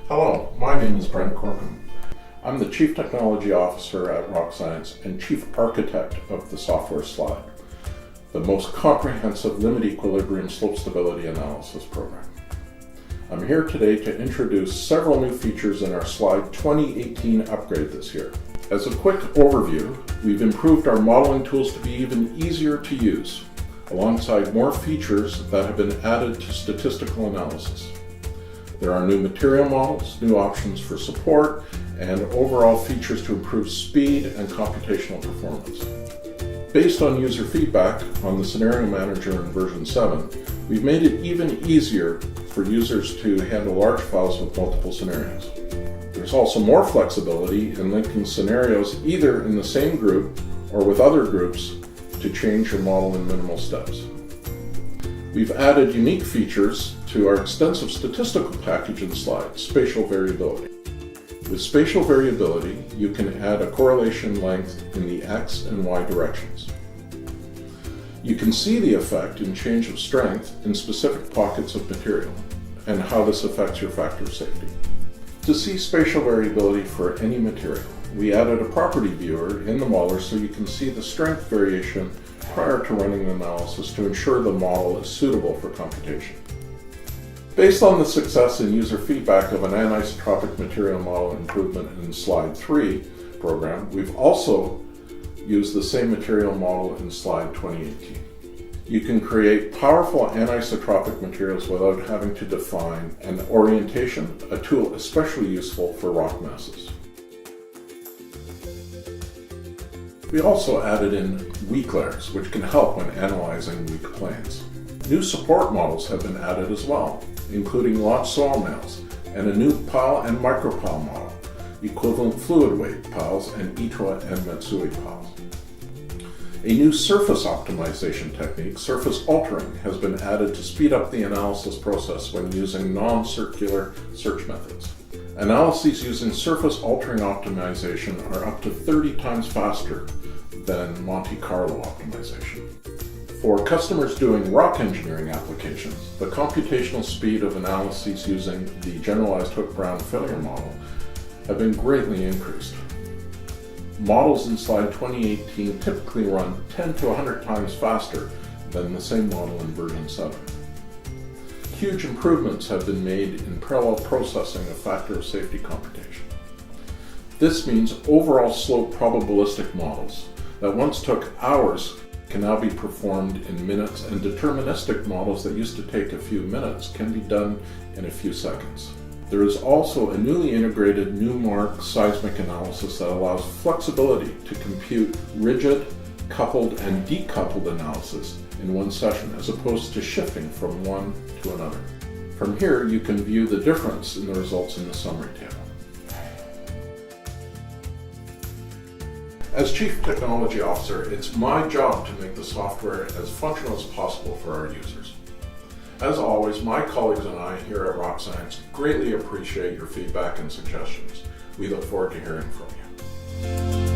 Hello, my name is Brent Corkum. I'm the Chief Technology Officer at Rocscience and Chief Architect of the software Slide, the most comprehensive limit equilibrium slope stability analysis program. I'm here today to introduce several new features in our Slide 2018 upgrade this year. As a quick overview, we've improved our modeling tools to be even easier to use, alongside more features that have been added to statistical analysis. There are new material models, new options for support, and overall features to improve speed and computational performance. Based on user feedback on the Scenario Manager in version 7, we've made it even easier for users to handle large files with multiple scenarios. There's also more flexibility in linking scenarios either in the same group or with other groups to change your model in minimal steps. We've added unique features to our extensive statistical package in Slide, spatial variability. With spatial variability, you can add a correlation length in the X and Y directions. You can see the effect in change of strength in specific pockets of material and how this affects your factor of safety. To see spatial variability for any material, we added a property viewer in the modeler so you can see the strength variation prior to running the analysis to ensure the model is suitable for computation. Based on the success and user feedback of an anisotropic material model improvement in Slide 3 program, we've also used the same material model in Slide 2018. You can create powerful anisotropic materials without having to define an orientation, a tool especially useful for rock masses. We also added in weak layers, which can help when analyzing weak planes. New support models have been added as well, including launch soil nails and a new pile and micropile model, equivalent fluid weight piles and Itoa and Matsui piles. A new surface optimization technique, surface altering, has been added to speed up the analysis process when using non-circular search methods. Analyses using surface altering optimization are up to 30 times faster than Monte Carlo optimization. For customers doing rock engineering applications, the computational speed of analyses using the generalized Hook-Brown failure model have been greatly increased. Models in Slide 2018 typically run 10 to 100 times faster than the same model in version 7. Huge improvements have been made in parallel processing of factor of safety computation. This means overall slope probabilistic models that once took hours can now be performed in minutes, and deterministic models that used to take a few minutes can be done in a few seconds. There is also a newly integrated Newmark seismic analysis that allows flexibility to compute rigid, coupled, and decoupled analysis in one session, as opposed to shifting from one to another. From here, you can view the difference in the results in the summary table. As Chief Technology Officer, it's my job to make the software as functional as possible for our users. As always, my colleagues and I here at Rocscience greatly appreciate your feedback and suggestions. We look forward to hearing from you.